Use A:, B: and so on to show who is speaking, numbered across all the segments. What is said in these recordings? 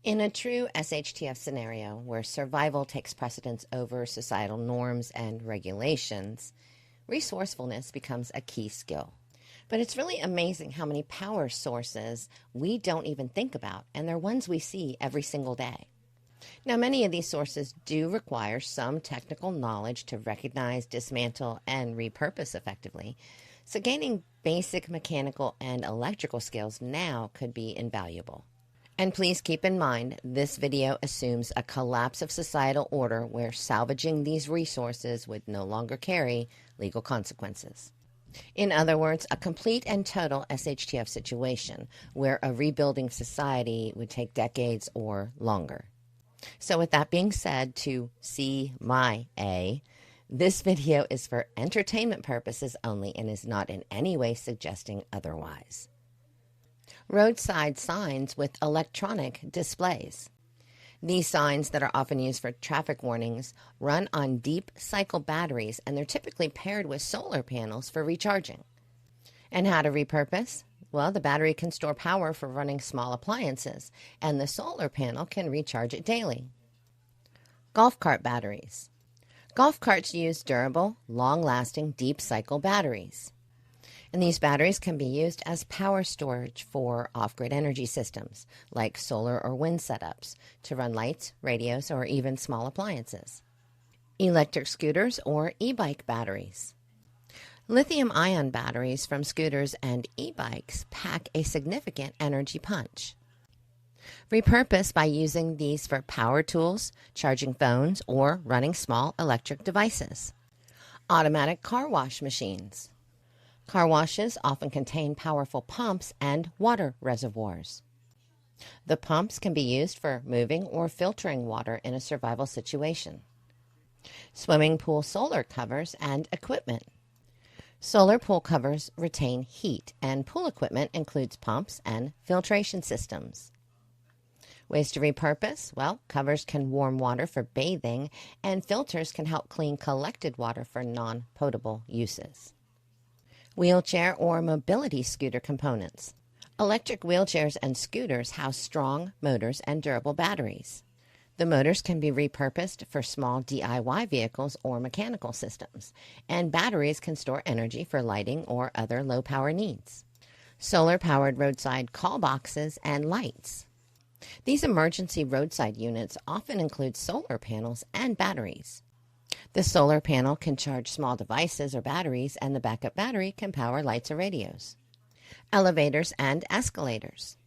A: In a true SHTF scenario where survival takes precedence over societal norms and regulations, resourcefulness becomes a key skill. But it's really amazing how many power sources we don't even think about, and they're ones we see every single day. Now, many of these sources do require some technical knowledge to recognize, dismantle, and repurpose effectively, so gaining basic mechanical and electrical skills now could be invaluable. And please keep in mind, this video assumes a collapse of societal order where salvaging these resources would no longer carry legal consequences. In other words, a complete and total SHTF situation where a rebuilding society would take decades or longer. So with that being said, to see my A, this video is for entertainment purposes only and is not in any way suggesting otherwise. Roadside signs with electronic displays. These signs that are often used for traffic warnings run on deep cycle batteries, and they're typically paired with solar panels for recharging. And how to repurpose? Well, the battery can store power for running small appliances, and the solar panel can recharge it daily. Golf cart batteries. Golf carts use durable, long-lasting, deep cycle batteries. And these batteries can be used as power storage for off-grid energy systems, like solar or wind setups, to run lights, radios, or even small appliances. Electric scooters or e-bike batteries. Lithium-ion batteries from scooters and e-bikes pack a significant energy punch. Repurpose by using these for power tools, charging phones, or running small electric devices. Automatic car wash machines. Car washes often contain powerful pumps and water reservoirs. The pumps can be used for moving or filtering water in a survival situation. Swimming pool solar covers and equipment. Solar pool covers retain heat, and pool equipment includes pumps and filtration systems. Ways to repurpose? Well, covers can warm water for bathing, and filters can help clean collected water for non-potable uses. Wheelchair or mobility scooter components. Electric wheelchairs and scooters house strong motors and durable batteries. The motors can be repurposed for small DIY vehicles or mechanical systems, and batteries can store energy for lighting or other low-power needs. Solar-powered roadside call boxes and lights. These emergency roadside units often include solar panels and batteries. The solar panel can charge small devices or batteries, and the backup battery can power lights or radios. Elevators and escalators.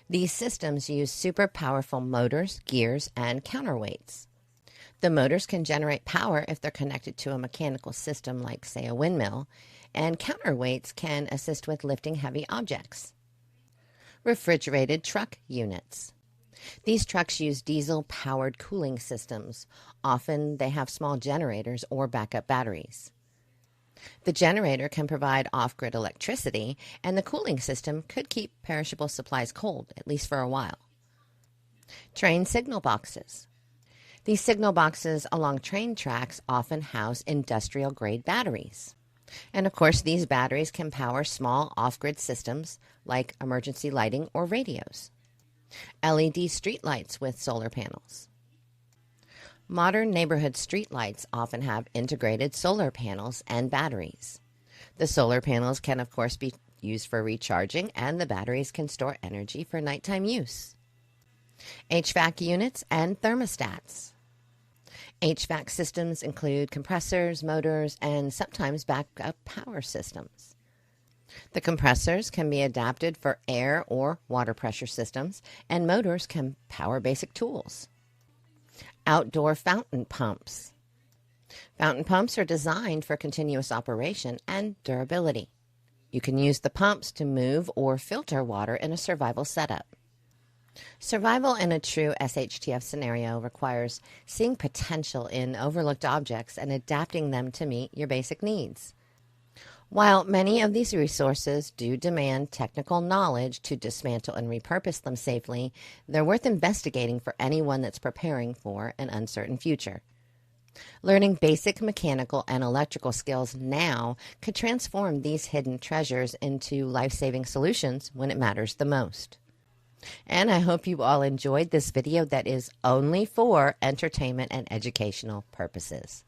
A: These systems use super powerful motors, gears, and counterweights. The motors can generate power if they're connected to a mechanical system like, say, a windmill, and counterweights can assist with lifting heavy objects. Refrigerated truck units. These trucks use diesel-powered cooling systems. Often they have small generators or backup batteries. The generator can provide off-grid electricity, and the cooling system could keep perishable supplies cold, at least for a while. Train signal boxes. These signal boxes along train tracks often house industrial-grade batteries. And of course, these batteries can power small off-grid systems like emergency lighting or radios. LED streetlights with solar panels. Modern neighborhood streetlights often have integrated solar panels and batteries. The solar panels can, of course, be used for recharging, and the batteries can store energy for nighttime use. HVAC units and thermostats. HVAC systems include compressors, motors, and sometimes backup power systems. The compressors can be adapted for air or water pressure systems, and motors can power basic tools. Outdoor fountain pumps. Fountain pumps are designed for continuous operation and durability. You can use the pumps to move or filter water in a survival setup. Survival in a true SHTF scenario requires seeing potential in overlooked objects and adapting them to meet your basic needs. While many of these resources do demand technical knowledge to dismantle and repurpose them safely, they're worth investigating for anyone that's preparing for an uncertain future. Learning basic mechanical and electrical skills now could transform these hidden treasures into life-saving solutions when it matters the most. And I hope you all enjoyed this video that is only for entertainment and educational purposes.